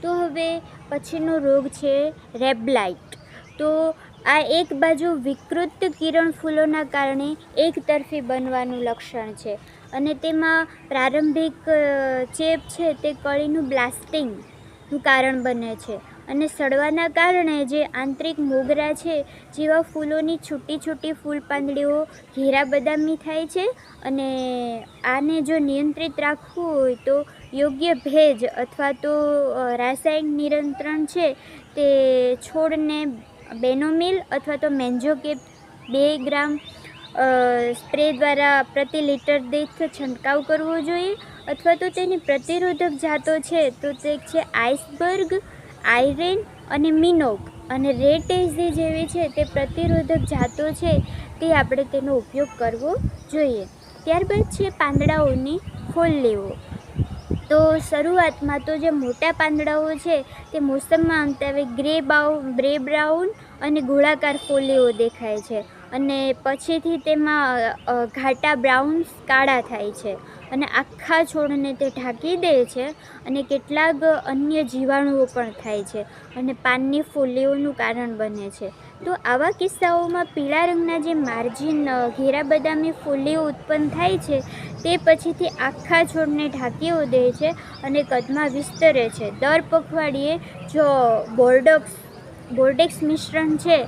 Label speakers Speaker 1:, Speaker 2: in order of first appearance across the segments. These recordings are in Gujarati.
Speaker 1: તો હવે પછીનો રોગ છે રેડ બ્લાઇટ. તો આ એક બાજુ વિકૃત કિરણ ફૂલોના કારણે એકતરફી બનવાનું લક્ષણ છે અને તેમાં પ્રારંભિક ચેપ છે તે કળીનું બ્લાસ્ટિંગનું કારણ બને છે અને સડવાના કારણે જે આંતરિક મોગરા છે જેવા ફૂલોની છૂટી છૂટી ફૂલ પાંદડીઓ ઘેરા બદામી થાય છે. અને આને જો નિયંત્રિત રાખવું હોય તો યોગ્ય ભેજ અથવા તો રાસાયણિક નિયંત્રણ છે તે છોડને બેનોમિલ અથવા તો મેન્જોકેપ 2 ગ્રામ સ્પ્રે દ્વારા પ્રતિ લિટર દીઠ છંટકાવ કરવો જોઈએ. અથવા તો તેની પ્રતિરોધક જાતો છે તો તે છે આઇસબર્ગ, આયરેન અને મિનોક અને રેટેઝી જેવી છે તે પ્રતિરોધક જાતો છે તે આપણે તેનો ઉપયોગ કરવો જોઈએ. ત્યારબાદ છે પાંદડાઓની ફોલ્લીઓ. તો શરૂઆતમાં તો જે મોટા પાંદડાઓ છે તે મોસમમાં અંતે ગ્રે બ્રાઉન અને ગોળાકાર ફોલ્લીઓ દેખાય છે અને પછીથી તેમાં ઘાટા બ્રાઉન્સ કાળા થાય છે અને આખા છોડને તે ઢાંકી દે છે અને કેટલાક અન્ય જીવાણુઓ પણ થાય છે અને પાનની ફોલ્લીઓનું કારણ બને છે. તો આવા કિસ્સાઓમાં પીળા રંગના જે માર્જિન ઘેરા બદામી ફોલ્લીઓ ઉત્પન્ન થાય છે તે પછીથી આખા છોડને ઢાંકી દે છે અને કદમાં વિસ્તરે છે. દર પખવાડિયે જો બોર્ડેક્સ મિશ્રણ છે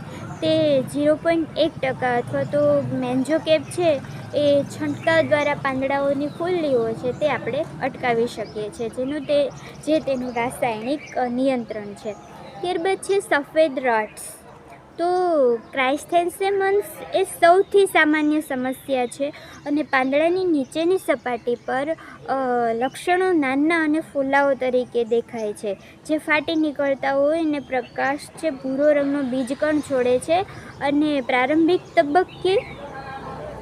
Speaker 1: તે 0.1% અથવા તો મેન્જોકેપ છે એ છંટકાવ દ્વારા પાંદડાઓની ફૂલ્લીઓ છે તે આપણે અટકાવી શકીએ છીએ, જે તેનું રાસાયણિક નિયંત્રણ છે. ત્યારબાદ છે સફેદ રટ્સ. તો ક્રાયસેન્થેમમ્સ એ સૌથી સામાન્ય સમસ્યા છે અને પાંદડાની નીચેની સપાટી પર લક્ષણો નાના અને ફોલ્લાઓ તરીકે દેખાય છે જે ફાટી નીકળતા હોય અને પ્રકાશ છે ભૂરો રંગનો બીજકણ છોડે છે. અને પ્રારંભિક તબક્કે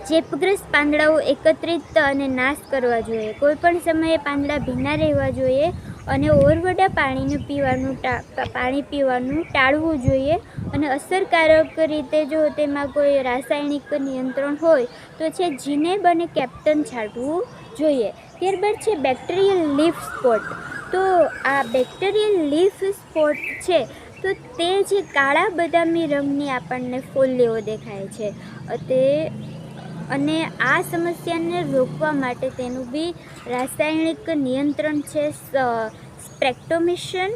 Speaker 1: ચેપગ્રસ્ત પાંદડાઓ એકત્રિત અને નાશ કરવા જોઈએ. કોઈપણ સમયે પાંદડા ભીના રહેવા જોઈએ અને ઓરવડા પાણી પીવાનું ટાળવું જોઈએ અને અસરકારક રીતે જો તેમાં કોઈ રાસાયણિક નિયંત્રણ હોય તો છે જીનેબ અને કેપ્ટન છાંટવું જોઈએ. ત્યારબાદ છે બેક્ટેરિયલ લીફ સ્પોટ. તો આ બેક્ટેરિયલ લીફ સ્પોટ છે તો તે જે કાળા બદામી રંગની આપણને ફોલ્લીઓ દેખાય છે અને આ સમસ્યાને રોકવા માટે તેનું બી રાસાયણિક નિયંત્રણ છે સ્પ્રેક્ટોમિશન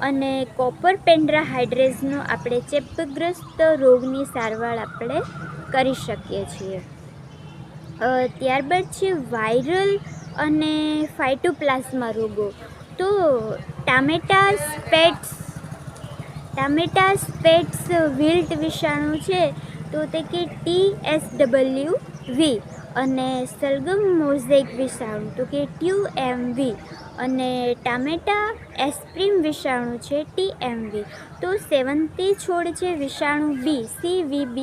Speaker 1: અને કોપર પેન્ડ્રાહાઇડ્રેઝનો આપણે ચેપગ્રસ્ત રોગની સારવાર આપણે કરી શકીએ છીએ. ત્યારબાદ છે વાયરલ અને ફાઇટોપ્લાઝમા રોગો. તો ટામેટા સ્પેટ્સ વિલ્ટ વિષાણુ છે તો તે કે TSWV અને સલગમ મોઝેક વિષાણુ તો કે TUMV અને ટામેટા એસ્પ્રીમ વિષાણુ છે TMV. તો સેવંતી છોડ છે વિષાણુ બી CVB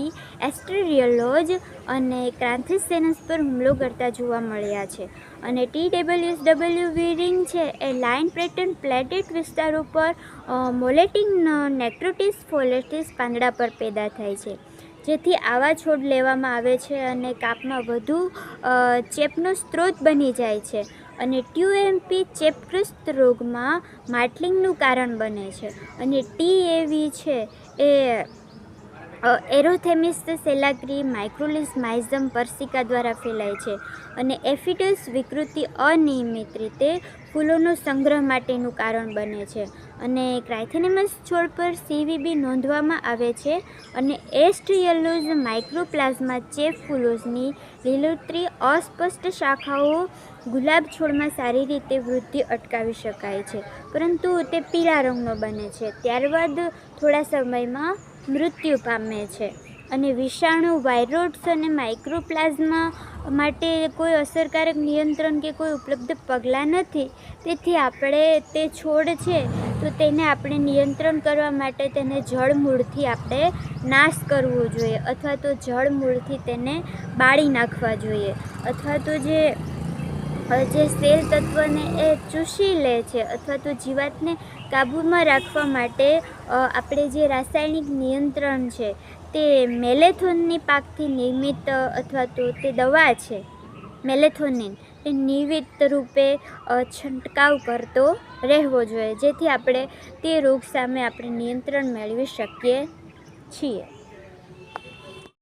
Speaker 1: એસ્ટ્રેરિયોલોજ અને ક્રાન્થિસેનસ પર હુમલો કરતા જોવા મળ્યા છે. અને TWSWV રિંગ છે એ લાઇન પેટર્ન પ્લેટેટ વિસ્તારો પર મોલેટિંગ નેક્રોટિસ ફોલેટિસ પાંદડા પર પેદા થાય છે, જેથી આવા છોડ લેવામાં આવે છે અને કાપમાં વધુ ચેપનો સ્ત્રોત બની જાય છે. અને TUMP ચેપગ્રસ્ત રોગમાં માટલિંગનું કારણ બને છે. અને TAV છે એ એરોથેમિસ સેલાક્રી માઇક્રોલિઝમાઇઝમ પરસિકા દ્વારા ફેલાય છે અને એફિડસ વિકૃતિ અનિયમિત રીતે ફૂલોનો સંગ્રહ માટેનું કારણ બને છે. અને ક્રાયથેનેમસ છોડ પર CVB નોંધવામાં આવે છે અને એસ્ટ યલોઝ માઇક્રોપ્લાઝમા ચેપ ફૂલોની લીલોતરી અસ્પષ્ટ શાખાઓ ગુલાબ છોડમાં સારી રીતે વૃદ્ધિ અટકાવી શકાય છે, પરંતુ તે પીળા રંગનો બને છે ત્યારબાદ થોડા સમયમાં મૃત્યુ પામે છે. અને વિષાણુ વાયરોડ્સ અને માઇક્રોપ્લાઝમા માટે કોઈ અસરકારક નિયંત્રણ કે કોઈ ઉપલબ્ધ પગલાં નથી, તેથી આપણે તે છોડ છે તો તેને આપણે નિયંત્રણ કરવા માટે તેને જળમૂળથી આપણે નાશ કરવો જોઈએ અથવા તો જળમૂળથી તેને બાળી નાખવા જોઈએ અથવા તો જે સેલ તત્વને એ ચૂસી લે છે અથવા તો જીવાતને કાબૂમાં રાખવા માટે આપણે જે રાસાયણિક નિયંત્રણ છે તે મેલેથોનની પાકથી નિર્મિત અથવા તો તે દવા છે મેલેથોનિન નિયમિત રૂપે છંટકાવ કરતો રહેવો જોઈએ, જેથી આપણે તે રોગ સામે આપણે નિયંત્રણ મેળવી શકીએ છીએ.